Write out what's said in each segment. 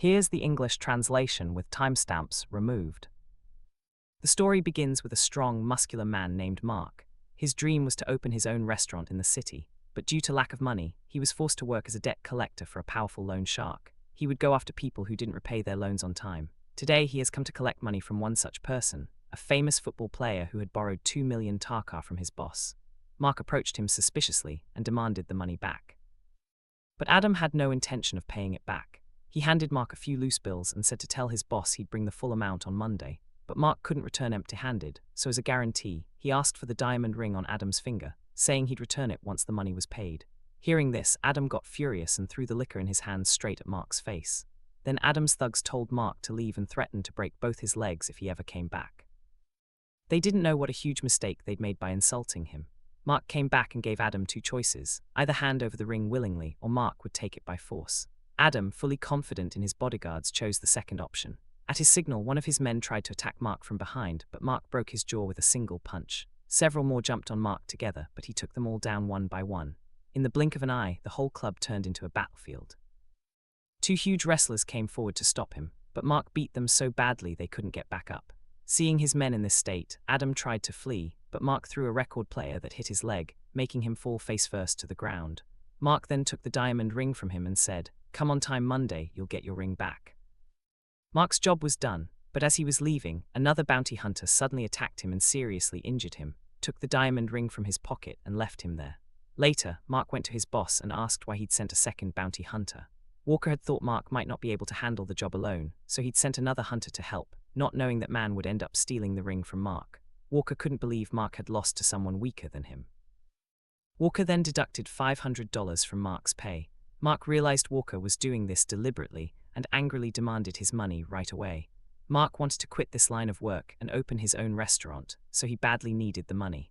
Here's the English translation with timestamps removed. The story begins with a strong, muscular man named Mark. His dream was to open his own restaurant in the city, but due to lack of money, he was forced to work as a debt collector for a powerful loan shark. He would go after people who didn't repay their loans on time. Today, he has come to collect money from one such person, a famous football player who had borrowed 2 million taka from his boss. Mark approached him suspiciously and demanded the money back. But Adam had no intention of paying it back. He handed Mark a few loose bills and said to tell his boss he'd bring the full amount on Monday. But Mark couldn't return empty-handed, so as a guarantee, he asked for the diamond ring on Adam's finger, saying he'd return it once the money was paid. Hearing this, Adam got furious and threw the liquor in his hands straight at Mark's face. Then Adam's thugs told Mark to leave and threatened to break both his legs if he ever came back. They didn't know what a huge mistake they'd made by insulting him. Mark came back and gave Adam two choices: either hand over the ring willingly or Mark would take it by force. Adam, fully confident in his bodyguards, chose the second option. At his signal, one of his men tried to attack Mark from behind, but Mark broke his jaw with a single punch. Several more jumped on Mark together, but he took them all down one by one. In the blink of an eye, the whole club turned into a battlefield. Two huge wrestlers came forward to stop him, but Mark beat them so badly they couldn't get back up. Seeing his men in this state, Adam tried to flee, but Mark threw a record player that hit his leg, making him fall face first to the ground. Mark then took the diamond ring from him and said, "Come on time Monday, you'll get your ring back." Mark's job was done, but as he was leaving, another bounty hunter suddenly attacked him and seriously injured him, took the diamond ring from his pocket and left him there. Later, Mark went to his boss and asked why he'd sent a second bounty hunter. Walker had thought Mark might not be able to handle the job alone, so he'd sent another hunter to help, not knowing that man would end up stealing the ring from Mark. Walker couldn't believe Mark had lost to someone weaker than him. Walker then deducted $500 from Mark's pay. Mark realized Walker was doing this deliberately and angrily demanded his money right away. Mark wanted to quit this line of work and open his own restaurant, so he badly needed the money.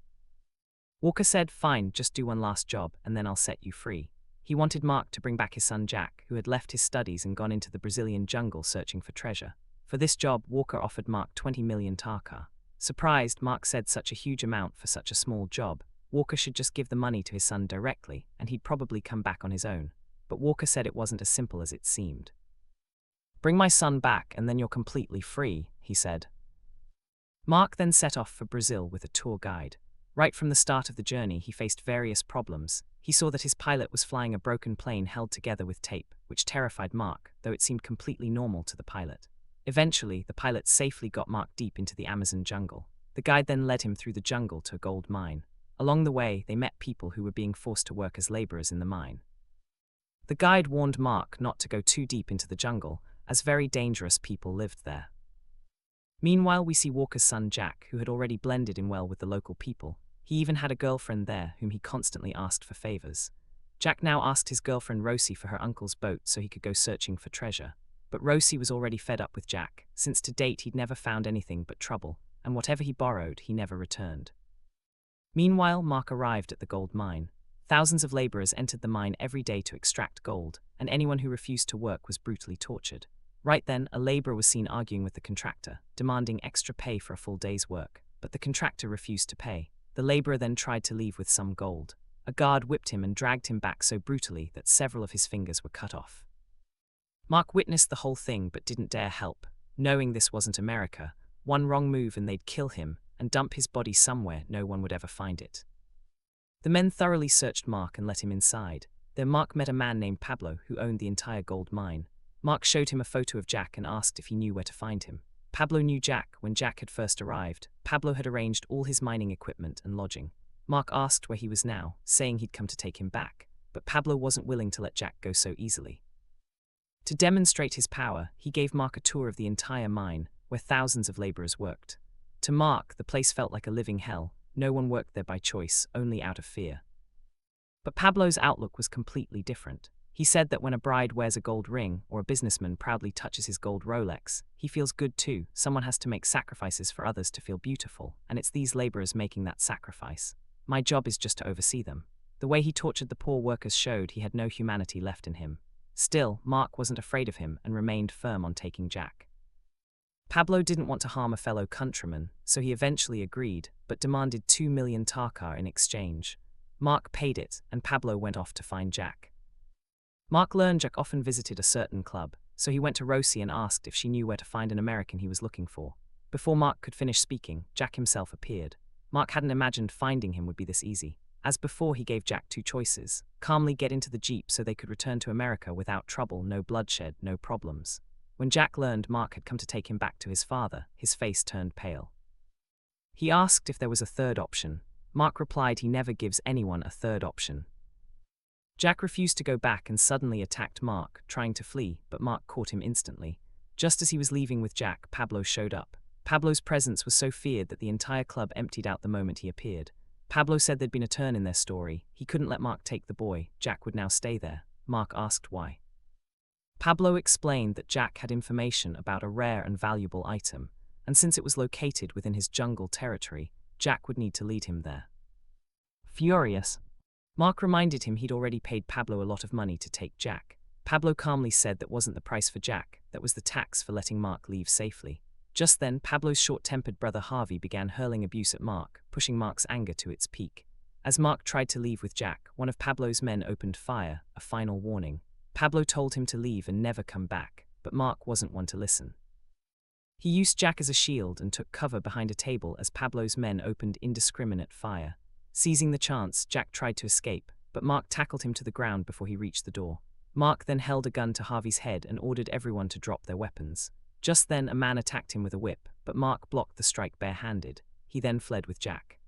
Walker said, "Fine, just do one last job and then I'll set you free." He wanted Mark to bring back his son Jack, who had left his studies and gone into the Brazilian jungle searching for treasure. For this job, Walker offered Mark 20 million taka. Surprised, Mark said such a huge amount for such a small job. Walker should just give the money to his son directly, and he'd probably come back on his own. But Walker said it wasn't as simple as it seemed. "Bring my son back and then you're completely free," he said. Mark then set off for Brazil with a tour guide. Right from the start of the journey, he faced various problems. He saw that his pilot was flying a broken plane held together with tape, which terrified Mark, though it seemed completely normal to the pilot. Eventually, the pilot safely got Mark deep into the Amazon jungle. The guide then led him through the jungle to a gold mine. Along the way, they met people who were being forced to work as laborers in the mine. The guide warned Mark not to go too deep into the jungle, as very dangerous people lived there. Meanwhile, we see Walker's son Jack, who had already blended in well with the local people. He even had a girlfriend there whom he constantly asked for favors. Jack now asked his girlfriend Rosie for her uncle's boat so he could go searching for treasure. But Rosie was already fed up with Jack, since to date he'd never found anything but trouble, and whatever he borrowed, he never returned. Meanwhile, Mark arrived at the gold mine. Thousands of laborers entered the mine every day to extract gold, and anyone who refused to work was brutally tortured. Right then, a laborer was seen arguing with the contractor, demanding extra pay for a full day's work, but the contractor refused to pay. The laborer then tried to leave with some gold. A guard whipped him and dragged him back so brutally that several of his fingers were cut off. Mark witnessed the whole thing but didn't dare help. Knowing this wasn't America, one wrong move and they'd kill him and dump his body somewhere no one would ever find it. The men thoroughly searched Mark and let him inside. Then Mark met a man named Pablo who owned the entire gold mine. Mark showed him a photo of Jack and asked if he knew where to find him. Pablo knew Jack when Jack had first arrived. Pablo had arranged all his mining equipment and lodging. Mark asked where he was now, saying he'd come to take him back, but Pablo wasn't willing to let Jack go so easily. To demonstrate his power, he gave Mark a tour of the entire mine, where thousands of laborers worked. To Mark, the place felt like a living hell. No one worked there by choice, only out of fear. But Pablo's outlook was completely different. He said that when a bride wears a gold ring or a businessman proudly touches his gold Rolex, he feels good too. Someone has to make sacrifices for others to feel beautiful, and it's these laborers making that sacrifice. My job is just to oversee them. The way he tortured the poor workers showed he had no humanity left in him. Still, Mark wasn't afraid of him and remained firm on taking Jack. Pablo didn't want to harm a fellow countryman, so he eventually agreed, but demanded 2 million taka in exchange. Mark paid it, and Pablo went off to find Jack. Mark learned Jack often visited a certain club. so he went to Rosie and asked if she knew where to find an American he was looking for. Before Mark could finish speaking, Jack himself appeared. Mark hadn't imagined finding him would be this easy. As before, he gave Jack two choices: calmly get into the jeep so they could return to America without trouble, no bloodshed, no problems. When Jack learned Mark had come to take him back to his father, his face turned pale. He asked if there was a third option. Mark replied he never gives anyone a third option. Jack refused to go back and suddenly attacked Mark, trying to flee, but Mark caught him instantly. Just as he was leaving with Jack, Pablo showed up. Pablo's presence was so feared that the entire club emptied out the moment he appeared. Pablo said there'd been a turn in their story. He couldn't let Mark take the boy. Jack would now stay there. Mark asked why. Pablo explained that Jack had information about a rare and valuable item, and since it was located within his jungle territory, Jack would need to lead him there. Furious, Mark reminded him he'd already paid Pablo a lot of money to take Jack. Pablo calmly said that wasn't the price for Jack, that was the tax for letting Mark leave safely. Just then, Pablo's short-tempered brother Harvey began hurling abuse at Mark, pushing Mark's anger to its peak. As Mark tried to leave with Jack, one of Pablo's men opened fire, a final warning. Pablo told him to leave and never come back, but Mark wasn't one to listen. He used Jack as a shield and took cover behind a table as Pablo's men opened indiscriminate fire. Seizing the chance, Jack tried to escape, but Mark tackled him to the ground before he reached the door. Mark then held a gun to Harvey's head and ordered everyone to drop their weapons. Just then, a man attacked him with a whip, but Mark blocked the strike barehanded. He then fled with Jack.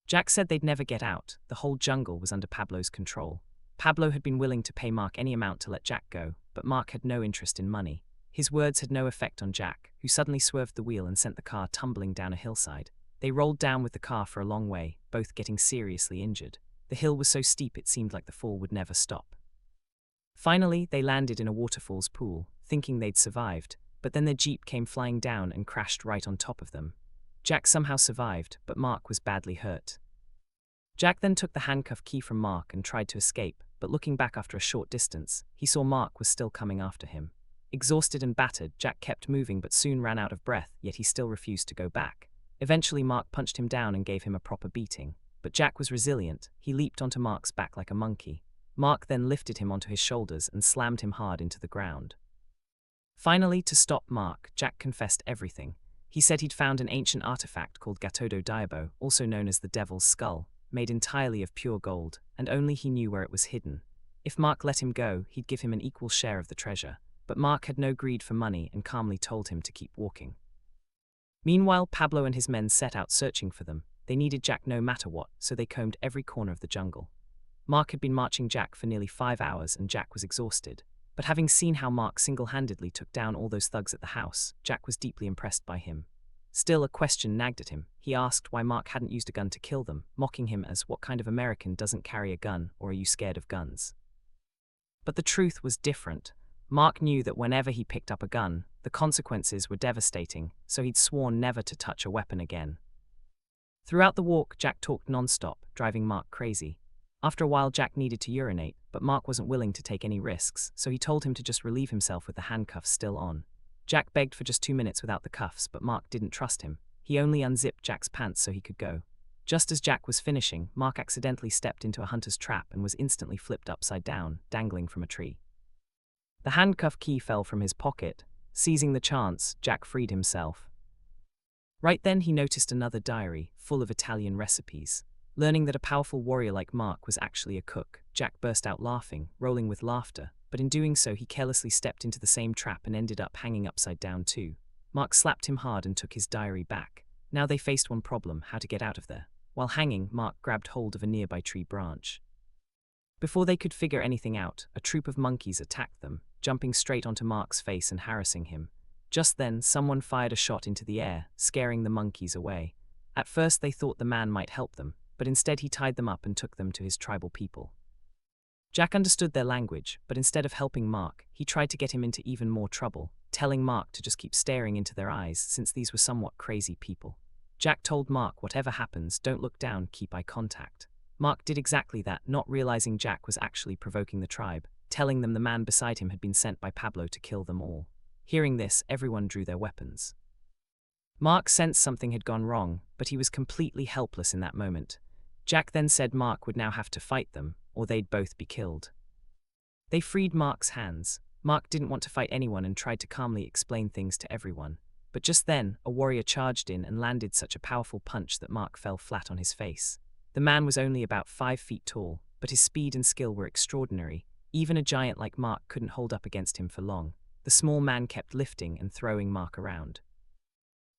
Jack said they'd never get out. The whole jungle was under Pablo's control. Pablo had been willing to pay Mark any amount to let Jack go, but Mark had no interest in money. His words had no effect on Jack, who suddenly swerved the wheel and sent the car tumbling down a hillside. They rolled down with the car for a long way, both getting seriously injured. The hill was so steep it seemed like the fall would never stop. Finally, they landed in a waterfall's pool, thinking they'd survived, but then their jeep came flying down and crashed right on top of them. Jack somehow survived, but Mark was badly hurt. Jack then took the handcuff key from Mark and tried to escape, but looking back after a short distance, he saw Mark was still coming after him. Exhausted and battered, Jack kept moving but soon ran out of breath, yet he still refused to go back. Eventually, Mark punched him down and gave him a proper beating. But Jack was resilient. He leaped onto Mark's back like a monkey. Mark then lifted him onto his shoulders and slammed him hard into the ground. Finally, to stop Mark, Jack confessed everything. He said he'd found an ancient artifact called Gatodo Diabo, also known as the Devil's Skull, made entirely of pure gold, and only he knew where it was hidden. If Mark let him go, he'd give him an equal share of the treasure. But Mark had no greed for money and calmly told him to keep walking. Meanwhile, Pablo and his men set out searching for them. They needed Jack no matter what, so they combed every corner of the jungle. Mark had been marching Jack for nearly 5 hours and Jack was exhausted. But having seen how Mark single-handedly took down all those thugs at the house, Jack was deeply impressed by him. Still, a question nagged at him. He asked why Mark hadn't used a gun to kill them, mocking him as, "What kind of American doesn't carry a gun, or are you scared of guns?" But the truth was different. Mark knew that whenever he picked up a gun, the consequences were devastating, so he'd sworn never to touch a weapon again. Throughout the walk, Jack talked non-stop, driving Mark crazy. After a while, Jack needed to urinate, but Mark wasn't willing to take any risks, so he told him to just relieve himself with the handcuffs still on. Jack begged for just 2 minutes without the cuffs, but Mark didn't trust him. He only unzipped Jack's pants so he could go. Just as Jack was finishing, Mark accidentally stepped into a hunter's trap and was instantly flipped upside down, dangling from a tree. The handcuff key fell from his pocket. Seizing the chance, Jack freed himself. Right then he noticed another diary, full of Italian recipes. Learning that a powerful warrior like Mark was actually a cook, Jack burst out laughing, rolling with laughter, but in doing so he carelessly stepped into the same trap and ended up hanging upside down too. Mark slapped him hard and took his diary back. Now they faced one problem: how to get out of there. While hanging, Mark grabbed hold of a nearby tree branch. Before they could figure anything out, a troop of monkeys attacked them, jumping straight onto Mark's face and harassing him. Just then, someone fired a shot into the air, scaring the monkeys away. At first they thought the man might help them, but instead he tied them up and took them to his tribal people. Jack understood their language, but instead of helping Mark, he tried to get him into even more trouble, telling Mark to just keep staring into their eyes since these were somewhat crazy people. Jack told Mark, "Whatever happens, don't look down, keep eye contact." Mark did exactly that, not realizing Jack was actually provoking the tribe, telling them the man beside him had been sent by Pablo to kill them all. Hearing this, everyone drew their weapons. Mark sensed something had gone wrong, but he was completely helpless in that moment. Jack then said Mark would now have to fight them, or they'd both be killed. They freed Mark's hands. Mark didn't want to fight anyone and tried to calmly explain things to everyone. But just then, a warrior charged in and landed such a powerful punch that Mark fell flat on his face. The man was only about 5 feet tall, but his speed and skill were extraordinary. Even a giant like Mark couldn't hold up against him for long. The small man kept lifting and throwing Mark around.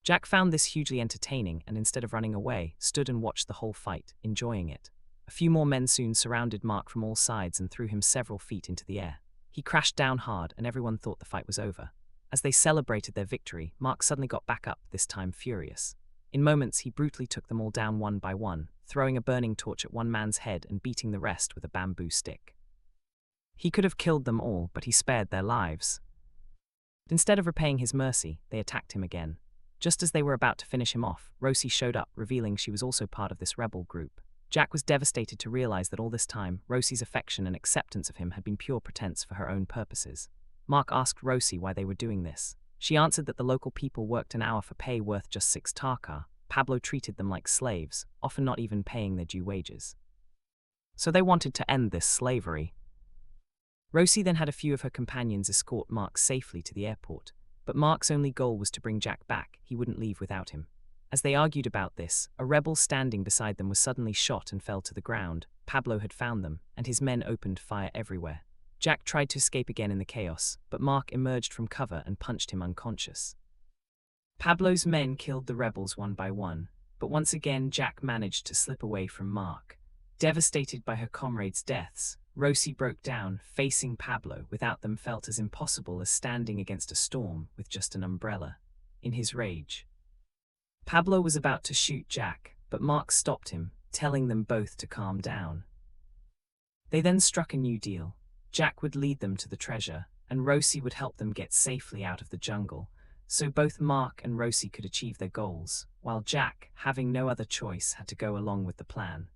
Jack found this hugely entertaining and instead of running away, stood and watched the whole fight, enjoying it. A few more men soon surrounded Mark from all sides and threw him several feet into the air. He crashed down hard and everyone thought the fight was over. As they celebrated their victory, Mark suddenly got back up, this time furious. In moments, he brutally took them all down one by one, throwing a burning torch at one man's head and beating the rest with a bamboo stick. He could have killed them all, but he spared their lives. Instead of repaying his mercy, they attacked him again. Just as they were about to finish him off, Rosie showed up, revealing she was also part of this rebel group. Jack was devastated to realize that all this time, Rosie's affection and acceptance of him had been pure pretense for her own purposes. Mark asked Rosie why they were doing this. She answered that the local people worked an hour for pay worth just 6 taka. Pablo treated them like slaves, often not even paying their due wages. So they wanted to end this slavery. Rosie then had a few of her companions escort Mark safely to the airport. But Mark's only goal was to bring Jack back. He wouldn't leave without him. As they argued about this, a rebel standing beside them was suddenly shot and fell to the ground. Pablo had found them, and his men opened fire everywhere. Jack tried to escape again in the chaos, but Mark emerged from cover and punched him unconscious. Pablo's men killed the rebels one by one, but once again Jack managed to slip away from Mark. Devastated by her comrades' deaths, Rosie broke down, facing Pablo. Without them felt as impossible as standing against a storm with just an umbrella. In his rage, Pablo was about to shoot Jack, but Mark stopped him, telling them both to calm down. They then struck a new deal. Jack would lead them to the treasure, and Rosie would help them get safely out of the jungle, so both Mark and Rosie could achieve their goals, while Jack, having no other choice, had to go along with the plan.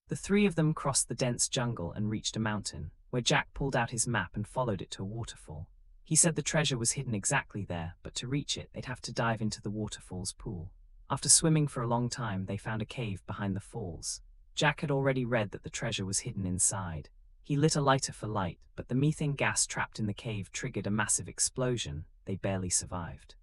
The three of them crossed the dense jungle and reached a mountain, where Jack pulled out his map and followed it to a waterfall. He said the treasure was hidden exactly there, but to reach it, they'd have to dive into the waterfall's pool. After swimming for a long time, they found a cave behind the falls. Jack had already read that the treasure was hidden inside. He lit a lighter for light, but the methane gas trapped in the cave triggered a massive explosion. They barely survived.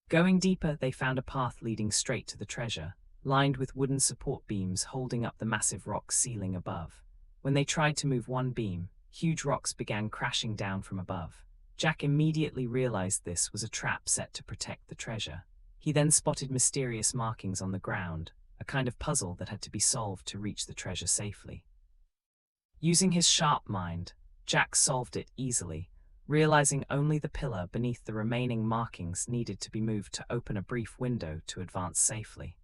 Going deeper, they found a path leading straight to the treasure, lined with wooden support beams holding up the massive rock ceiling above. When they tried to move one beam, huge rocks began crashing down from above. Jack immediately realized this was a trap set to protect the treasure. He then spotted mysterious markings on the ground, a kind of puzzle that had to be solved to reach the treasure safely. Using his sharp mind, Jack solved it easily, realizing only the pillar beneath the remaining markings needed to be moved to open a brief window to advance safely.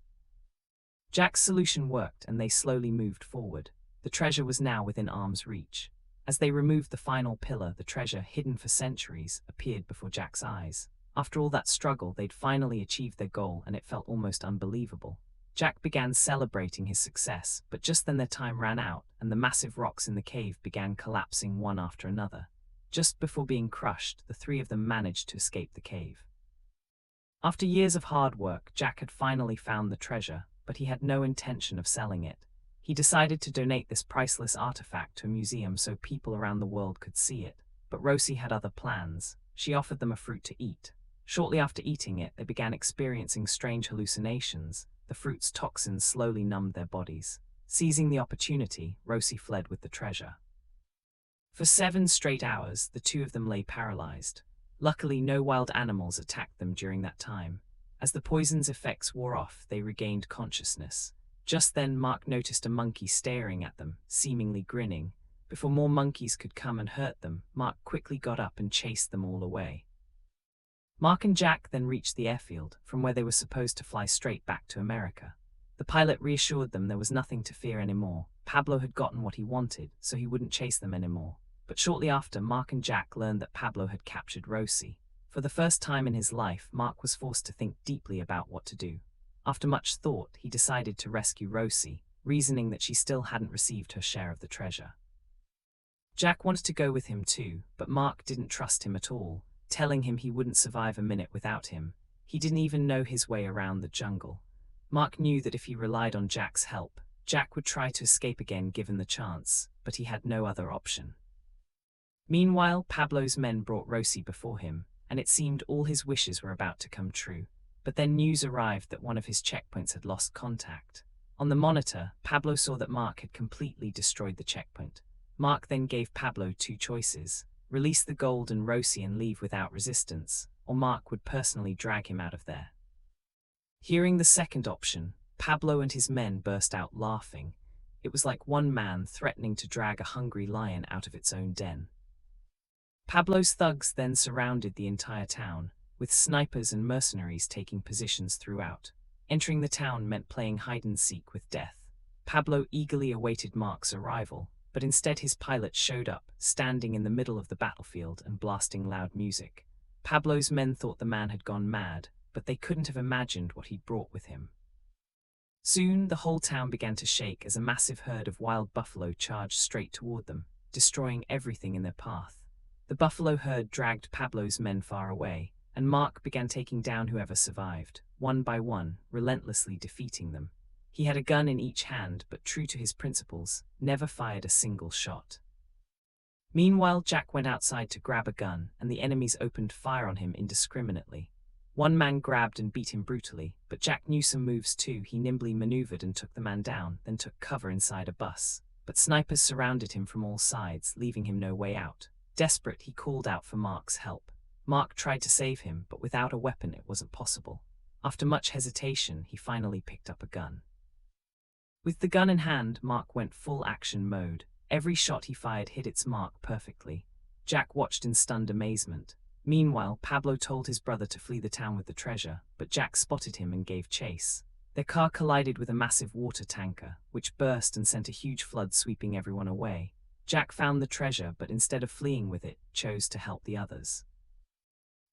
Jack's solution worked and they slowly moved forward. The treasure was now within arm's reach. As they removed the final pillar, the treasure, hidden for centuries, appeared before Jack's eyes. After all that struggle, they'd finally achieved their goal and it felt almost unbelievable. Jack began celebrating his success, but just then their time ran out and the massive rocks in the cave began collapsing one after another. Just before being crushed, the three of them managed to escape the cave. After years of hard work, Jack had finally found the treasure, but he had no intention of selling it. He decided to donate this priceless artifact to a museum so people around the world could see it. But Rosie had other plans. She offered them a fruit to eat. Shortly after eating it, they began experiencing strange hallucinations. The fruit's toxins slowly numbed their bodies. Seizing the opportunity, Rosie fled with the treasure. For 7 straight hours, the two of them lay paralyzed. Luckily, no wild animals attacked them during that time. As the poison's effects wore off, they regained consciousness. Just then, Mark noticed a monkey staring at them, seemingly grinning. Before more monkeys could come and hurt them, Mark quickly got up and chased them all away. Mark and Jack then reached the airfield, from where they were supposed to fly straight back to America. The pilot reassured them there was nothing to fear anymore. Pablo had gotten what he wanted, so he wouldn't chase them anymore. But shortly after, Mark and Jack learned that Pablo had captured Rosie. For the first time in his life, Mark was forced to think deeply about what to do. After much thought, he decided to rescue Rosie, reasoning that she still hadn't received her share of the treasure. Jack wanted to go with him too, but Mark didn't trust him at all, telling him he wouldn't survive a minute without him. He didn't even know his way around the jungle. Mark knew that if he relied on Jack's help, Jack would try to escape again given the chance, but he had no other option. Meanwhile, Pablo's men brought Rossi before him, and it seemed all his wishes were about to come true. But then news arrived that one of his checkpoints had lost contact. On the monitor, Pablo saw that Mark had completely destroyed the checkpoint. Mark then gave Pablo two choices: release the gold and Rossi and leave without resistance, or Mark would personally drag him out of there. Hearing the second option, Pablo and his men burst out laughing. It was like one man threatening to drag a hungry lion out of its own den. Pablo's thugs then surrounded the entire town, with snipers and mercenaries taking positions throughout. Entering the town meant playing hide-and-seek with death. Pablo eagerly awaited Mark's arrival, but instead his pilot showed up, standing in the middle of the battlefield and blasting loud music. Pablo's men thought the man had gone mad, but they couldn't have imagined what he'd brought with him. Soon, the whole town began to shake as a massive herd of wild buffalo charged straight toward them, destroying everything in their path. The buffalo herd dragged Pablo's men far away, and Mark began taking down whoever survived, one by one, relentlessly defeating them. He had a gun in each hand, but true to his principles, never fired a single shot. Meanwhile, Jack went outside to grab a gun, and the enemies opened fire on him indiscriminately. One man grabbed and beat him brutally, but Jack knew some moves too. He nimbly maneuvered and took the man down, then took cover inside a bus. But snipers surrounded him from all sides, leaving him no way out. Desperate, he called out for Mark's help. Mark tried to save him, but without a weapon it wasn't possible. After much hesitation, he finally picked up a gun. With the gun in hand, Mark went full action mode. Every shot he fired hit its mark perfectly. Jack watched in stunned amazement. Meanwhile, Pablo told his brother to flee the town with the treasure, but Jack spotted him and gave chase. Their car collided with a massive water tanker, which burst and sent a huge flood sweeping everyone away. Jack found the treasure, but instead of fleeing with it, chose to help the others.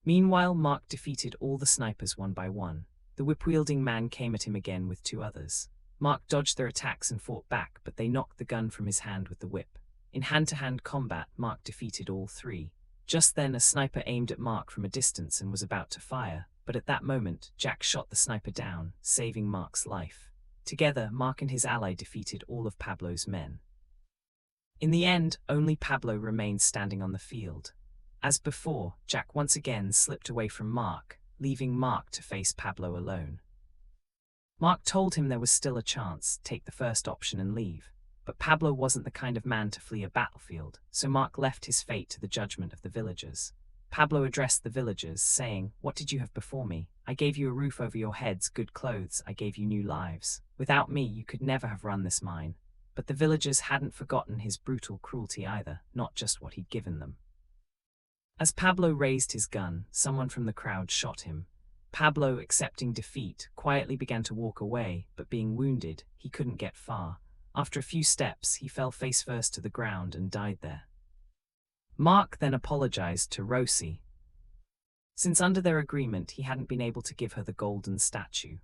Meanwhile, Mark defeated all the snipers one by one. The whip-wielding man came at him again with two others. Mark dodged their attacks and fought back, but they knocked the gun from his hand with the whip. In hand-to-hand combat, Mark defeated all three. Just then, a sniper aimed at Mark from a distance and was about to fire, but at that moment, Jack shot the sniper down, saving Mark's life. Together, Mark and his ally defeated all of Pablo's men. In the end, only Pablo remained standing on the field. As before, Jack once again slipped away from Mark, leaving Mark to face Pablo alone. Mark told him there was still a chance, take the first option and leave. But Pablo wasn't the kind of man to flee a battlefield, so Mark left his fate to the judgment of the villagers. Pablo addressed the villagers, saying, "What did you have before me? I gave you a roof over your heads, good clothes, I gave you new lives. Without me, you could never have run this mine." But the villagers hadn't forgotten his brutal cruelty either, not just what he'd given them. As Pablo raised his gun, someone from the crowd shot him. Pablo, accepting defeat, quietly began to walk away, but being wounded, he couldn't get far. After a few steps, he fell face first to the ground and died there. Mark then apologized to Rossi, since under their agreement he hadn't been able to give her the golden statue.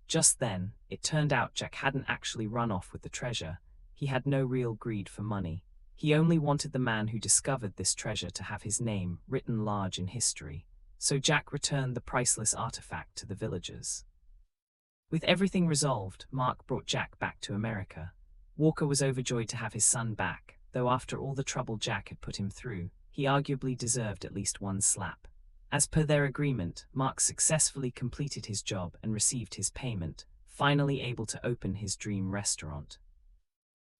Just then, it turned out Jack hadn't actually run off with the treasure. He had no real greed for money. He only wanted the man who discovered this treasure to have his name written large in history. So Jack returned the priceless artifact to the villagers. With everything resolved, Mark brought Jack back to America. Walker was overjoyed to have his son back, though after all the trouble Jack had put him through, he arguably deserved at least one slap. As per their agreement, Mark successfully completed his job and received his payment, finally able to open his dream restaurant.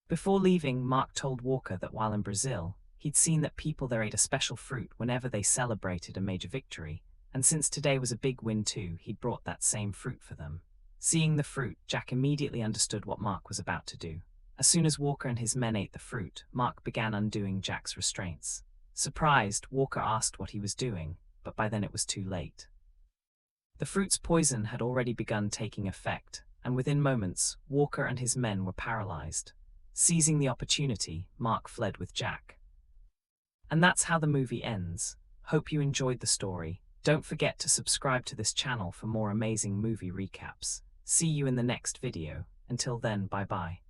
Before leaving, Mark told Walker that while in Brazil, he'd seen that people there ate a special fruit whenever they celebrated a major victory, and since today was a big win too, he'd brought that same fruit for them. Seeing the fruit, Jack immediately understood what Mark was about to do. As soon as Walker and his men ate the fruit, Mark began undoing Jack's restraints. Surprised, Walker asked what he was doing, but by then it was too late. The fruit's poison had already begun taking effect, and within moments, Walker and his men were paralyzed. Seizing the opportunity, Mark fled with Jack. And that's how the movie ends. Hope you enjoyed the story. Don't forget to subscribe to this channel for more amazing movie recaps. See you in the next video. Until then, bye-bye.